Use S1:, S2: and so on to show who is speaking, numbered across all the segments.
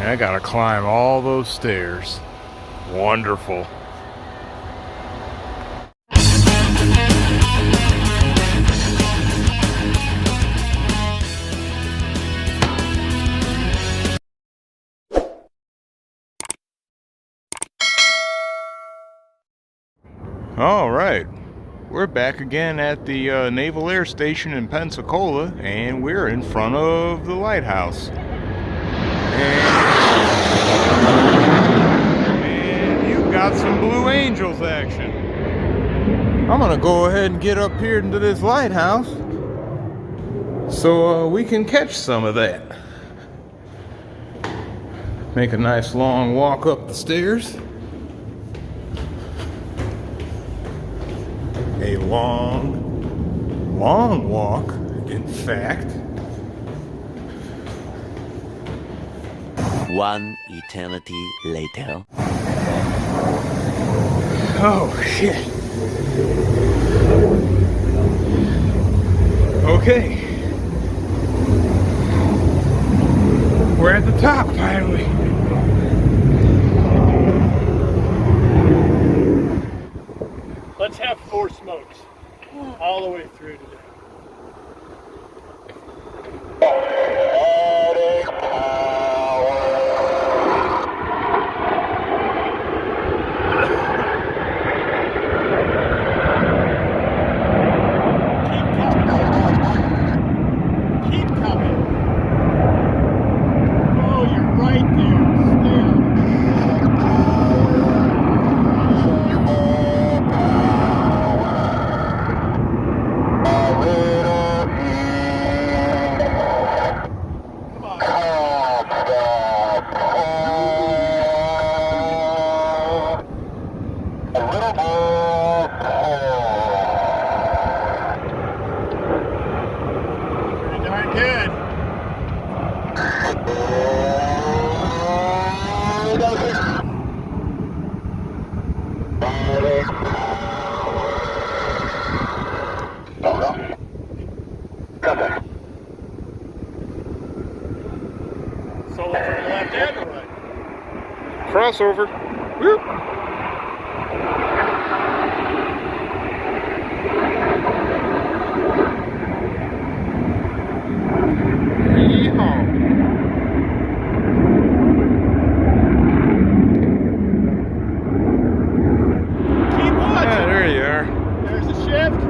S1: I gotta climb all those stairs. Wonderful. All right, we're back again at the Naval Air Station in Pensacola, and we're in front of the lighthouse. And you've got some Blue Angels action. I'm gonna go ahead and get up here into this lighthouse so we can catch some of that. Make a nice long walk up the stairs. A long walk, in fact.
S2: One eternity later.
S1: Oh, shit. Okay. We're at the top, finally.
S3: Let's have 4 smokes all the way through today. Keep coming. Oh, you're right there. Stay on. Solo from the left and the right.
S1: Crossover. Whoop. Yeehaw.
S3: Keep watching.
S1: Yeah, there you are.
S3: There's the shift.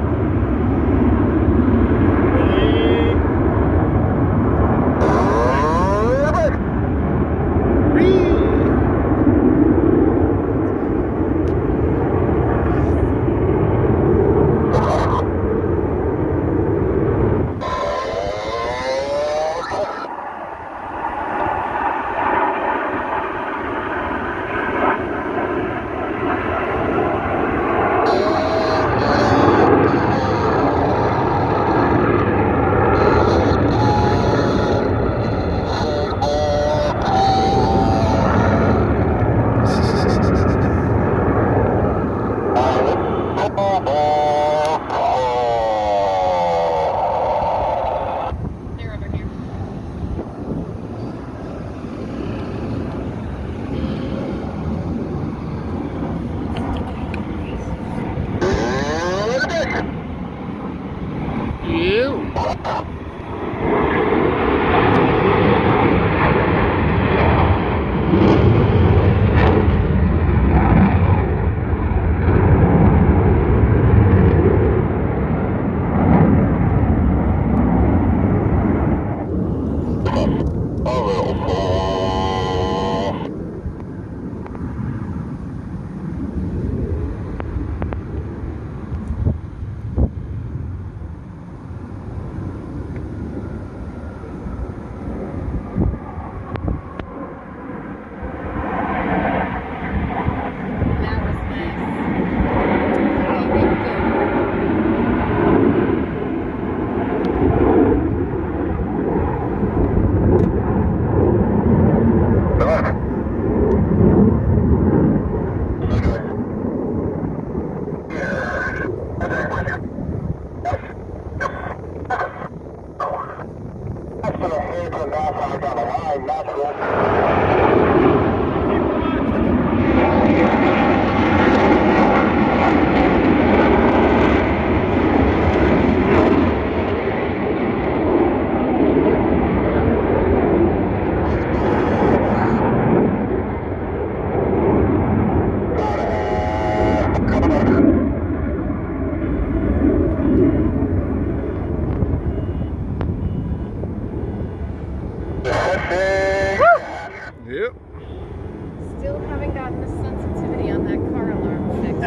S4: gotten the sensitivity on that car alarm fixed.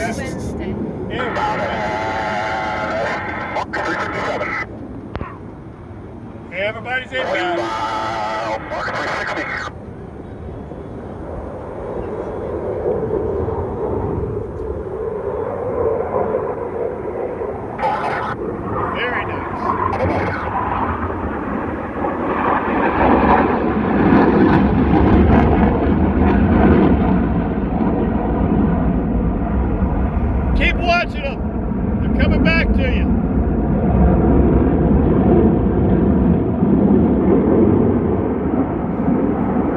S4: Every Wednesday.
S3: Everybody's inbound. Very nice. Keep watching them. They're coming back to you.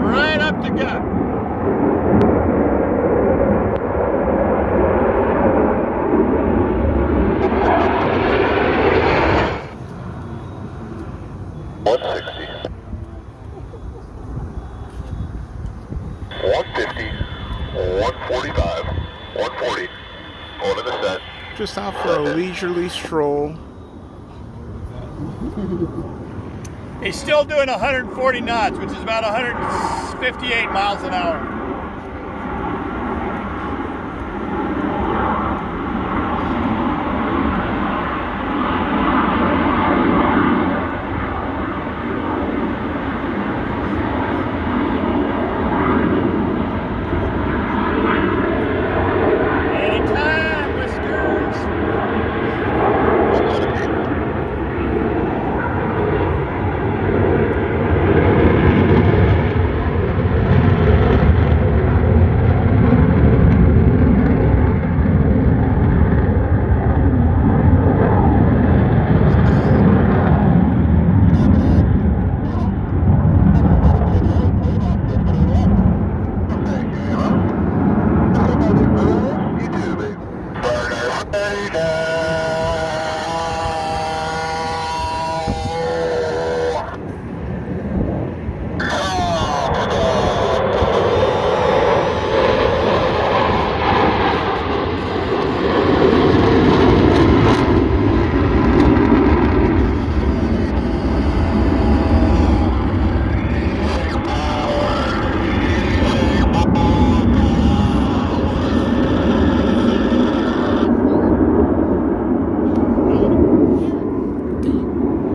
S3: Right up the gut.
S1: Just out for a leisurely stroll.
S3: He's still doing 140 knots, which is about 158 miles an hour. Anytime, whiskers.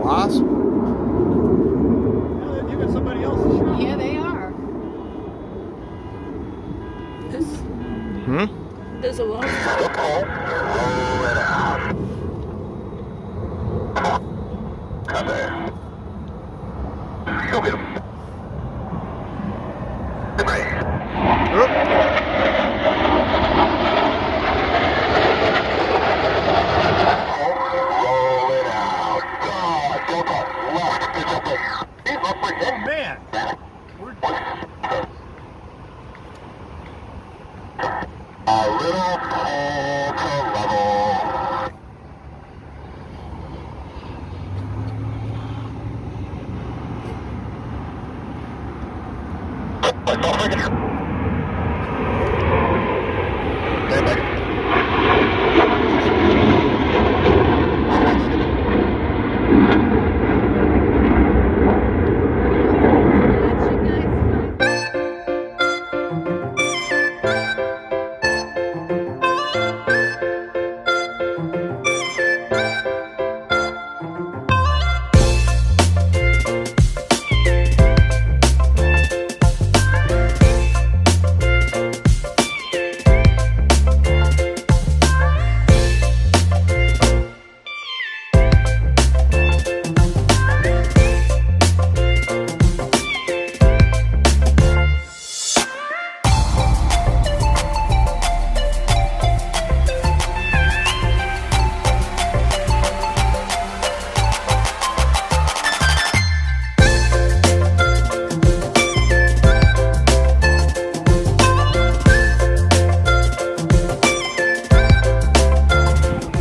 S1: Wasp?
S3: They're giving somebody else a shot.
S4: Yeah, they are. There's a lot.
S3: Oh man. We're
S5: A little pull to level.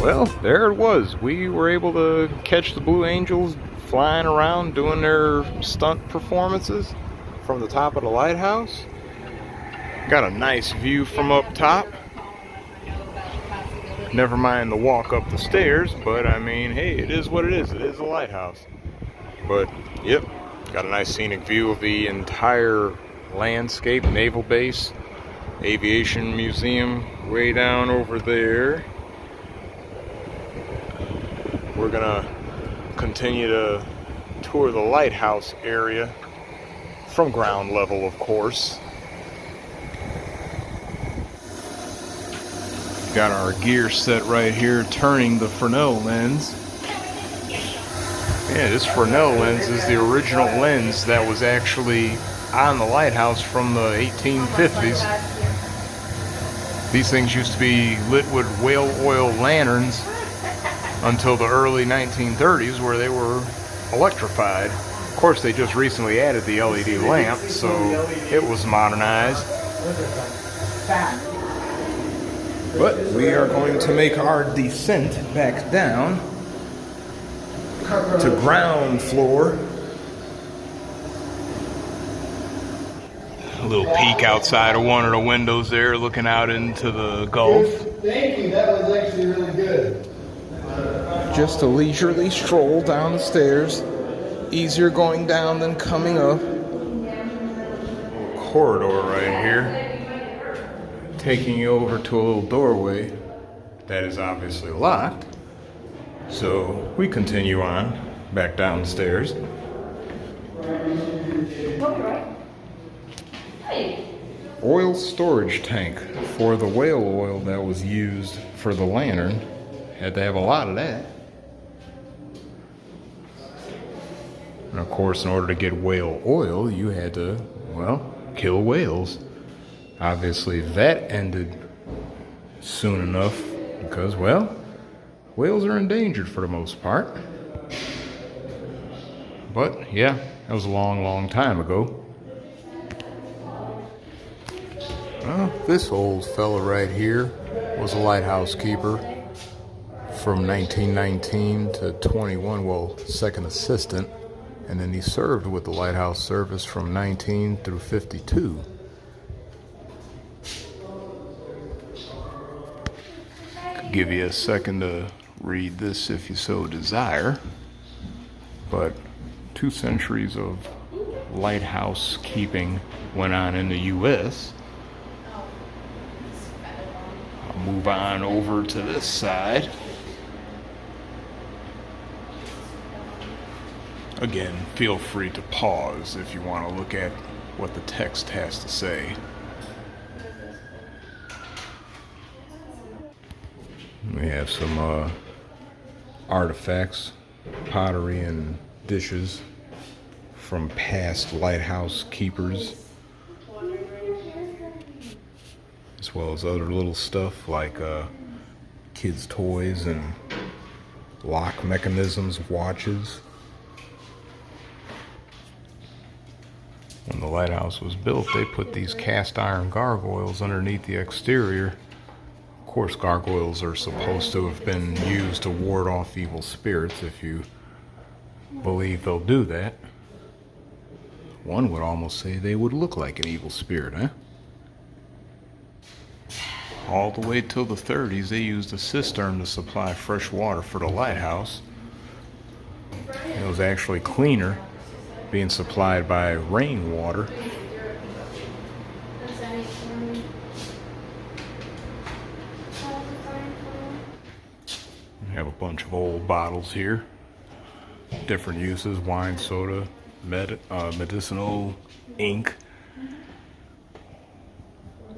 S1: Well, there it was. We were able to catch the Blue Angels flying around doing their stunt performances from the top of the lighthouse. Got a nice view from up top. Never mind the walk up the stairs, but I mean, hey, it is what it is. It is a lighthouse. But, yep, got a nice scenic view of the entire landscape, naval base, aviation museum way down over there. We're gonna continue to tour the lighthouse area from ground level, of course. Got our gear set right here, turning the Fresnel lens. Yeah, this Fresnel lens is the original lens that was actually on the lighthouse from the 1850s. These things used to be lit with whale oil lanterns until the early 1930s, where they were electrified. Of course, they just recently added the LED lamp, so it was modernized. But we are going to make our descent back down to ground floor. A little peek outside of one of the windows there, looking out into the Gulf.
S6: Thank you, that was actually really good.
S1: Just a leisurely stroll down the stairs. Easier going down than coming up. Corridor right here, taking you over to a little doorway that is obviously locked. So we continue on back downstairs. Oil storage tank for the whale oil that was used for the lantern. Had to have a lot of that. And of course, in order to get whale oil, you had to, well, kill whales. Obviously, that ended soon enough because, well, whales are endangered for the most part. But, yeah, that was a long, long time ago. Well, this old fella right here was a lighthouse keeper from 1919 to 21, well, second assistant. And then he served with the lighthouse service from 19 through 52. Could give you a second to read this if you so desire. But 2 centuries of lighthouse keeping went on in the U.S. I'll move on over to this side. Again, feel free to pause if you want to look at what the text has to say. We have some artifacts, pottery and dishes from past lighthouse keepers, as well as other little stuff like kids' toys and lock mechanisms, watches. When the lighthouse was built, they put these cast iron gargoyles underneath the exterior. Of course, gargoyles are supposed to have been used to ward off evil spirits, if you believe they'll do that. One would almost say they would look like an evil spirit, huh? All the way till the 30s, they used a cistern to supply fresh water for the lighthouse. It was actually cleaner being supplied by rainwater. We have a bunch of old bottles here. Different uses: wine, soda, medicinal, ink.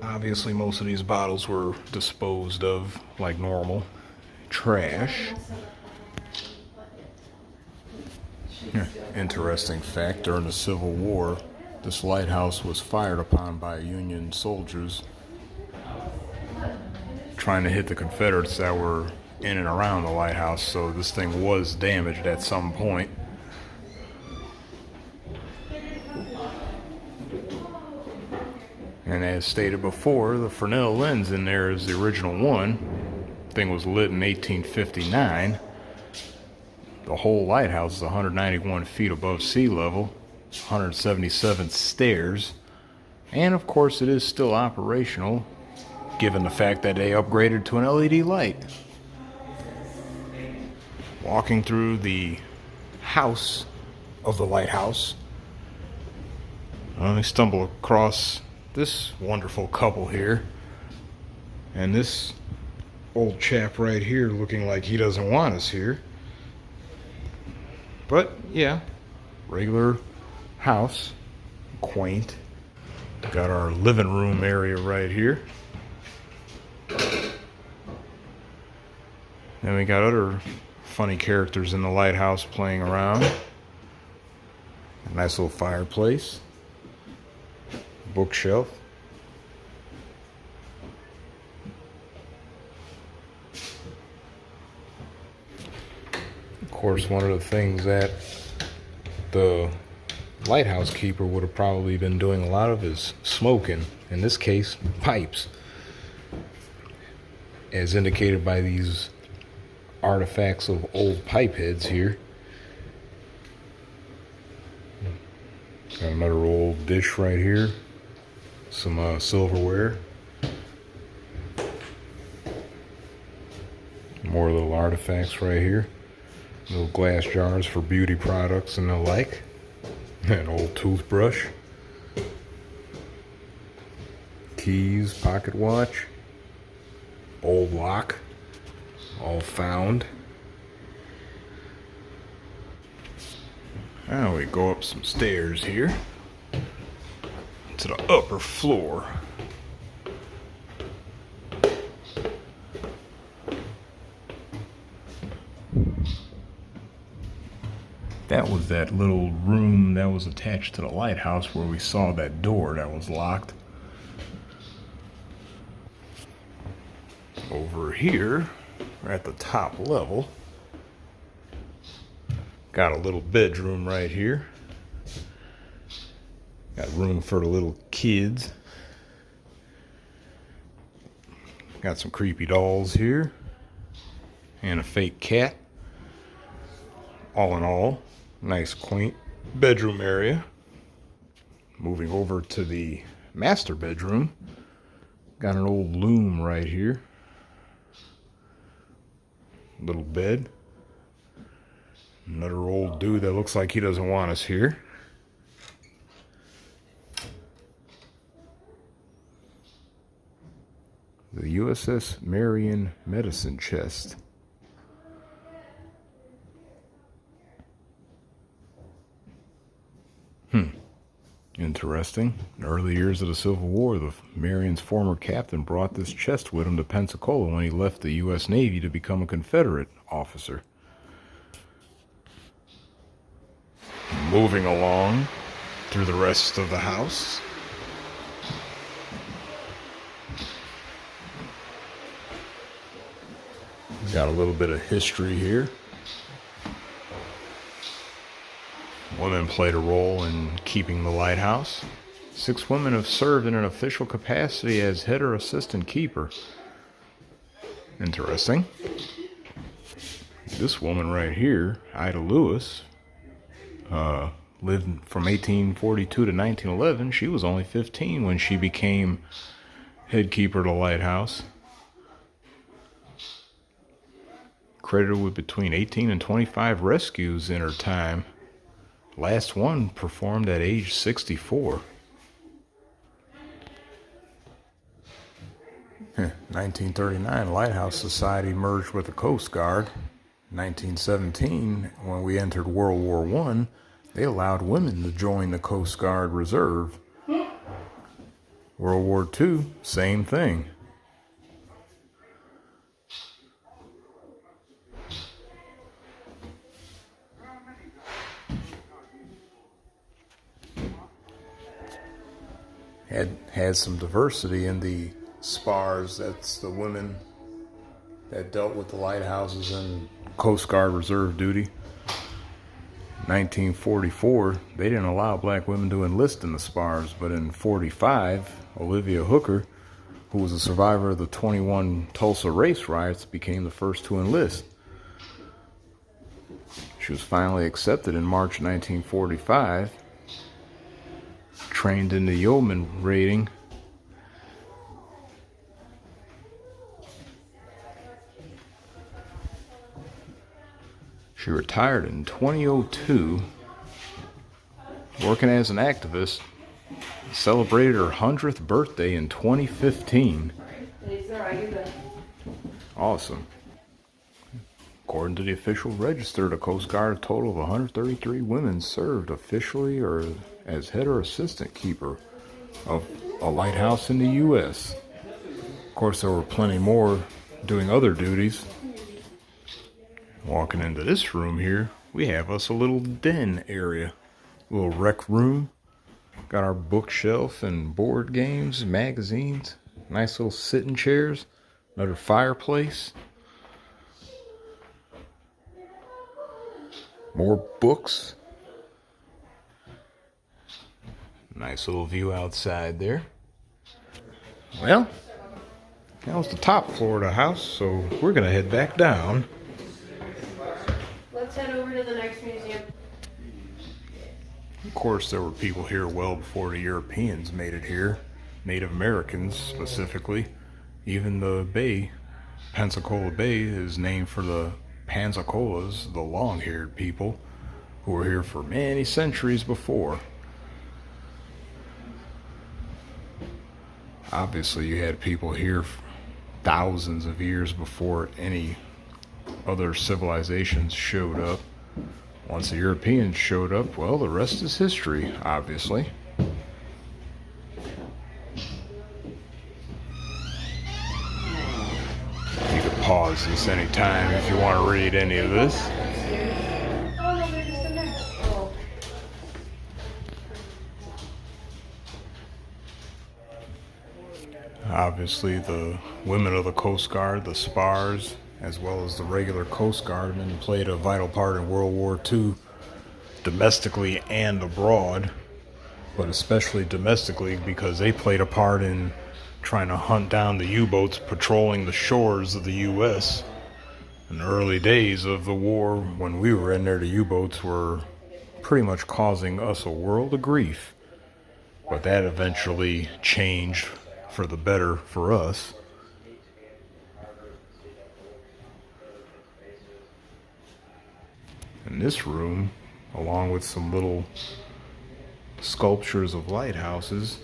S1: Obviously, most of these bottles were disposed of like normal. Trash. Interesting fact, during the Civil War, this lighthouse was fired upon by Union soldiers trying to hit the Confederates that were in and around the lighthouse, so this thing was damaged at some point. And as stated before, the Fresnel lens in there is the original one. The thing was lit in 1859. The whole lighthouse is 191 feet above sea level, 177 stairs, and of course it is still operational, given the fact that they upgraded to an LED light. Walking through the house of the lighthouse, Well, I stumble across this wonderful couple here, and this old chap right here looking like he doesn't want us here. But yeah, regular house, quaint. Got our living room area right here. Then we got other funny characters in the lighthouse playing around. A nice little fireplace. Bookshelf. Of course, one of the things that the lighthouse keeper would have probably been doing a lot of is smoking. In this case, pipes. As indicated by these artifacts of old pipe heads here. Got another old dish right here. Some silverware. More little artifacts right here. Little glass jars for beauty products and the like. An old toothbrush. Keys, pocket watch. Old lock. All found. Now we go up some stairs here to the upper floor. That was that little room that was attached to the lighthouse where we saw that door that was locked. Over here, we're at the top level. Got a little bedroom right here. Got room for the little kids. Got some creepy dolls here. And a fake cat. All in all, nice quaint bedroom area. Moving over to the master bedroom. Got an old loom right here. Little bed. Another old dude that looks like he doesn't want us here. The USS Marion medicine chest. Interesting. In the early years of the Civil War, the Marion's former captain brought this chest with him to Pensacola when he left the U.S. Navy to become a Confederate officer. Moving along through the rest of the house. Got a little bit of history here. Women played a role in keeping the lighthouse. 6 women have served in an official capacity as head or assistant keeper. Interesting. This woman right here, Ida Lewis, lived from 1842 to 1911. She was only 15 when she became head keeper of the lighthouse. Credited with between 18 and 25 rescues in her time. Last one performed at age 64. 1939, Lighthouse Society merged with the Coast Guard. 1917, when we entered World War I, they allowed women to join the Coast Guard Reserve. World War II, same thing. Had some diversity in the spars. That's the women that dealt with the lighthouses and Coast Guard Reserve duty. 1944, they didn't allow black women to enlist in the spars, but in 45, Olivia Hooker, who was a survivor of the 21 Tulsa race riots, became the first to enlist. She was finally accepted in March 1945. Trained in the yeoman rating. She retired in 2002, working as an activist celebrated her 100th birthday in 2015. Awesome. According to the official register, the Coast Guard, a total of 133 women served officially or as head or assistant keeper of a lighthouse in the U.S. Of course, there were plenty more doing other duties. Walking into this room here, we have us a little den area, a little rec room. Got our bookshelf and board games, magazines, nice little sitting chairs, another fireplace. More books. Nice little view outside there. Well, that was the top floor of the house, so we're gonna head back down.
S4: Let's head over to the next museum.
S1: Of course, there were people here well before the Europeans made it here. Native Americans, specifically. Even the bay, Pensacola Bay, is named for the Pensacolas, the long-haired people, who were here for many centuries before. Obviously, you had people here thousands of years before any other civilizations showed up. Once the Europeans showed up, well, the rest is history, obviously. You can pause this anytime if you want to read any of this.
S4: Oh, no, they're just in there. Oh.
S1: Obviously, the women of the Coast Guard, the spars, as well as the regular Coast Guardmen, played a vital part in World War II, domestically and abroad, but especially domestically because they played a part in trying to hunt down the U-boats patrolling the shores of the U.S. In the early days of the war, when we were in there, the U-boats were pretty much causing us a world of grief. But that eventually changed for the better for us. In this room, along with some little sculptures of lighthouses,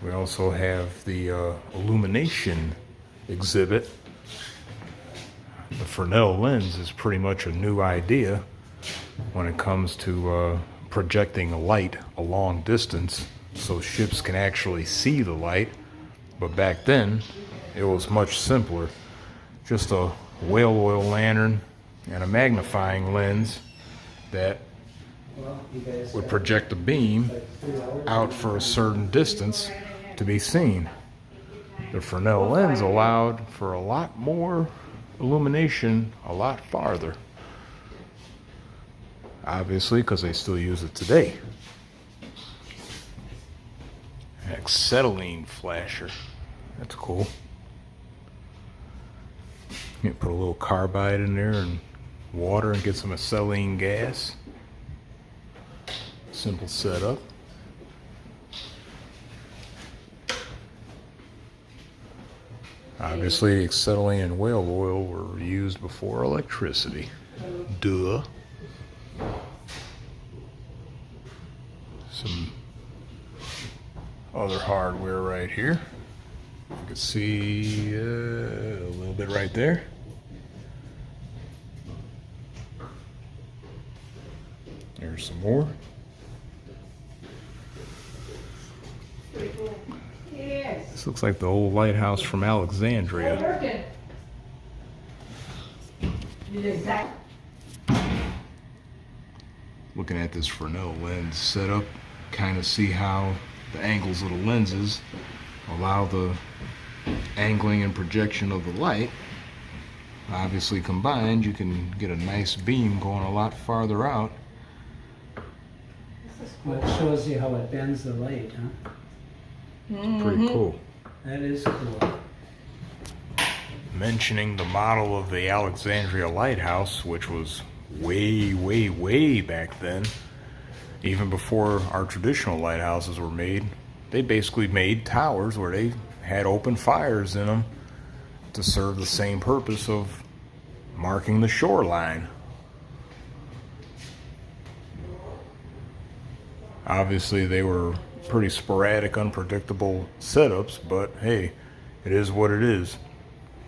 S1: we also have the illumination exhibit. The Fresnel lens is pretty much a new idea when it comes to projecting a light a long distance so ships can actually see the light. But back then, it was much simpler. Just a whale oil lantern and a magnifying lens that would project a beam out for a certain distance to be seen. The Fresnel lens allowed for a lot more illumination a lot farther. Obviously, because they still use it today. An acetylene flasher. That's cool. You can put a little carbide in there and water and get some acetylene gas. Simple setup. Obviously, acetylene and whale oil were used before electricity. Duh. Some other hardware right here. You can see a little bit right there. There's some more. This looks like the old lighthouse from Alexandria. Looking at this Fresnel lens setup, kind of see how the angles of the lenses allow the angling and projection of the light. Obviously combined, you can get a nice beam going a lot farther out.
S7: Well, it shows you how it bends the light, huh?
S1: It's pretty cool.
S7: That is cool.
S1: Mentioning the model of the Alexandria Lighthouse, which was way, way, way back then, even before our traditional lighthouses were made, they basically made towers where they had open fires in them to serve the same purpose of marking the shoreline. Obviously, they were pretty sporadic, unpredictable setups, but hey, it is what it is.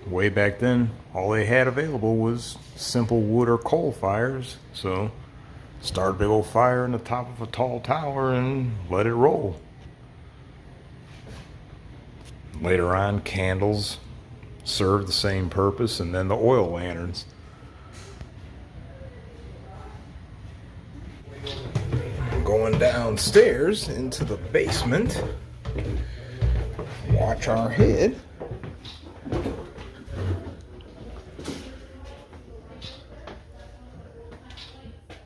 S1: Way back then, all they had available was simple wood or coal fires, so start a big old fire in the top of a tall tower and let it roll. Later on, candles served the same purpose, and then the oil lanterns. Going downstairs into the basement. Watch our head.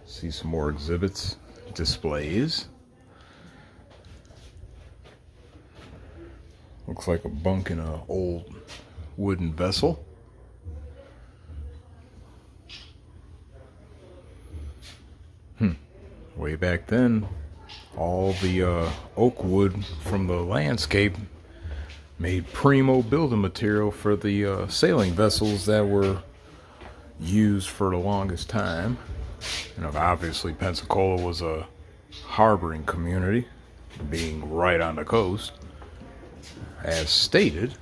S1: See some more exhibits, displays. Looks like a bunk in an old wooden vessel. Way back then, all the oak wood from the landscape made primo building material for the sailing vessels that were used for the longest time. And obviously Pensacola was a harboring community, being right on the coast. As stated,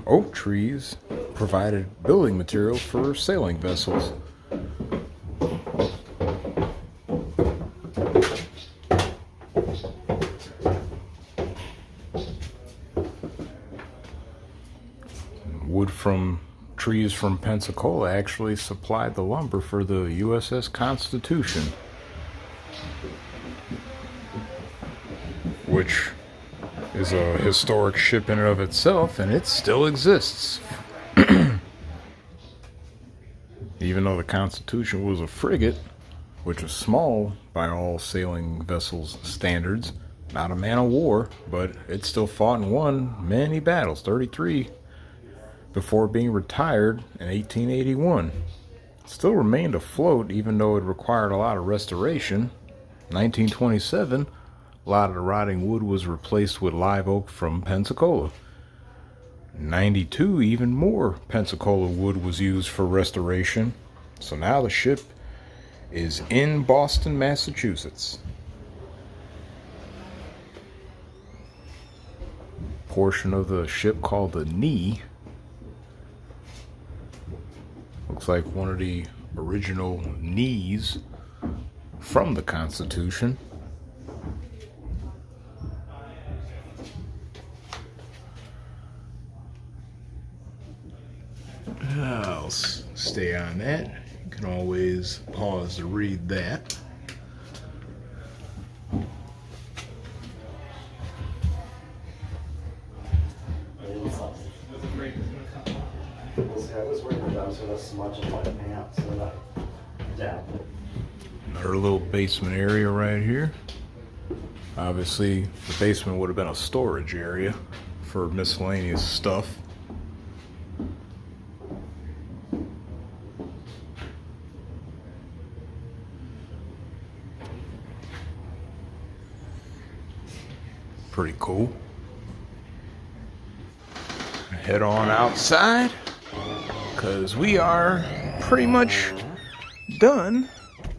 S1: oak trees provided building material for sailing vessels. Wood from trees from Pensacola actually supplied the lumber for the USS Constitution, which is a historic ship in and of itself, and it still exists. Even though the Constitution was a frigate, which was small by all sailing vessels standards, not a man of war, but it still fought and won many battles, 33, before being retired in 1881. Still remained afloat even though it required a lot of restoration. 1927, a lot of the rotting wood was replaced with live oak from Pensacola. 92, even more Pensacola wood was used for restoration. So now the ship is in Boston, Massachusetts. Portion of the ship called the knee looks like one of the original knees from the Constitution. I'll stay on that. You can always pause to read that.
S8: I was worried about so that's much of my pants so that down.
S1: Another little basement area right here. Obviously, the basement would have been a storage area for miscellaneous stuff. Pretty cool. Head on outside, because we are pretty much done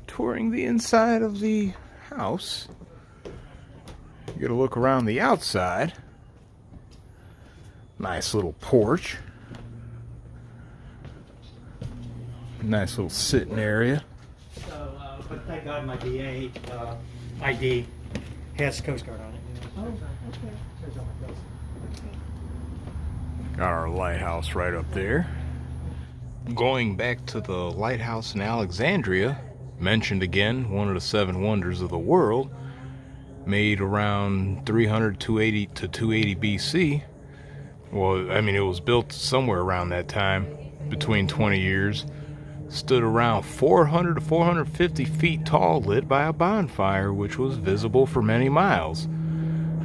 S1: touring the inside of the house. Get a look around the outside. Nice little porch. Nice little sitting area.
S9: So, but thank God my DA ID has Coast Guard on it. Oh, okay.
S1: Got our lighthouse right up there. Going back to the lighthouse in Alexandria, mentioned again, one of the 7 wonders of the world, made around 300 280 to 280 BC. Well, I mean, it was built somewhere around that time, between 20 years. Stood around 400 to 450 feet tall, lit by a bonfire, which was visible for many miles.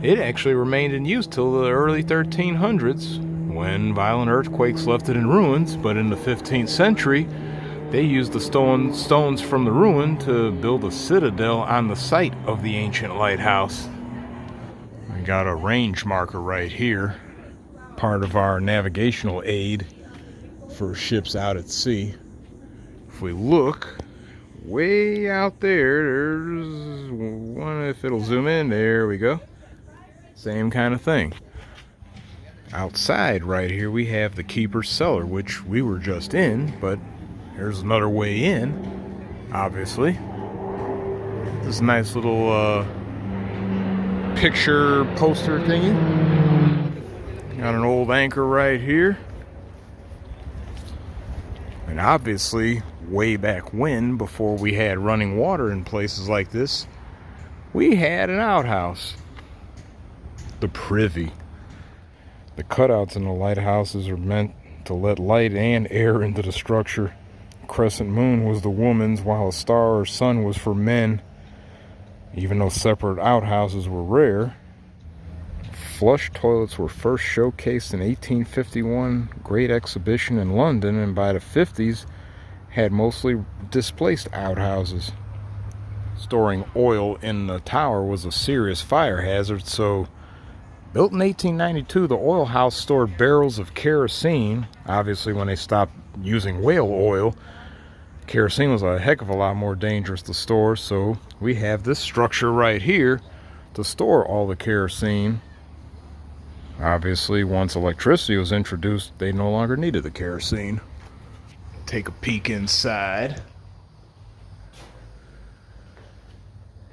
S1: It actually remained in use till the early 1300s, when violent earthquakes left it in ruins, but in the 15th century, they used the stones from the ruin to build a citadel on the site of the ancient lighthouse. We got a range marker right here, part of our navigational aid for ships out at sea. If we look way out there, there's one, if it'll zoom in, there we go. Same kind of thing. Outside right here we have the keeper's cellar, which we were just in, but there's another way in, obviously. This nice little picture poster thingy. Got an old anchor right here. And obviously, way back when, before we had running water in places like this, we had an outhouse. The privy. The cutouts in the lighthouses are meant to let light and air into the structure. Crescent moon was the woman's, while a star or sun was for men. Even though separate outhouses were rare, flush toilets were first showcased in 1851 Great Exhibition in London, and by the 50s had mostly displaced outhouses. Storing oil in the tower was a serious fire hazard, so built in 1892, the oil house stored barrels of kerosene. Obviously, when they stopped using whale oil, kerosene was a heck of a lot more dangerous to store, so we have this structure right here to store all the kerosene. Obviously, once electricity was introduced, they no longer needed the kerosene. Take a peek inside.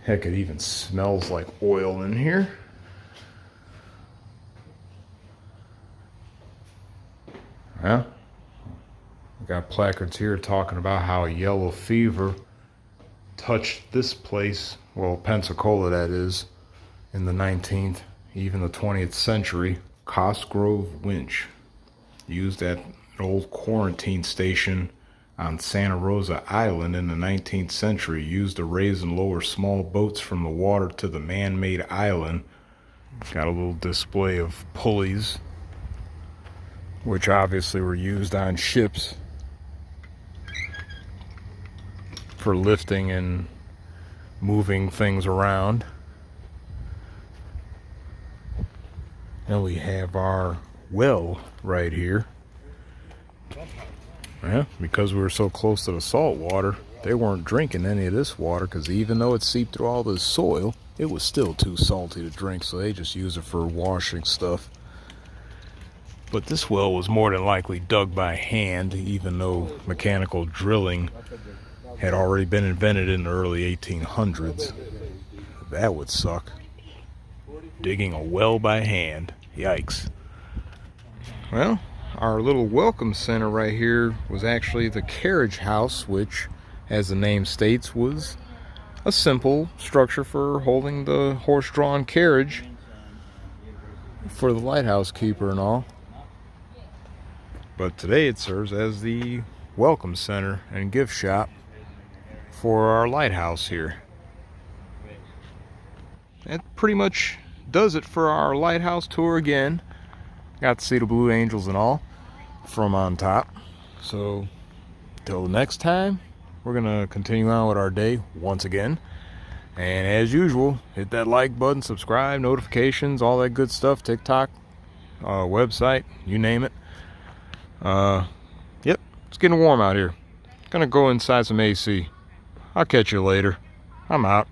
S1: Heck, it even smells like oil in here. Well, we got placards here talking about how yellow fever touched this place, well, Pensacola that is, in the 19th, even the 20th century. Cosgrove winch, used at an old quarantine station on Santa Rosa Island in the 19th century, used to raise and lower small boats from the water to the man-made island. Got a little display of pulleys, which obviously were used on ships for lifting and moving things around. And we have our well right here. Yeah, because we were so close to the salt water, they weren't drinking any of this water, because even though it seeped through all this soil, it was still too salty to drink, so they just use it for washing stuff. But this well was more than likely dug by hand, even though mechanical drilling had already been invented in the early 1800s. That would suck. Digging a well by hand. Yikes. Well, our little welcome center right here was actually the carriage house, which, as the name states, was a simple structure for holding the horse-drawn carriage for the lighthouse keeper and all. But today it serves as the welcome center and gift shop for our lighthouse here. That pretty much does it for our lighthouse tour again. Got to see the Blue Angels and all from on top. So till next time, we're gonna continue on with our day once again. And as usual, hit that like button, subscribe, notifications, all that good stuff. TikTok, website, you name it. Yep, it's getting warm out here. Gonna go inside some AC. I'll catch you later. I'm out.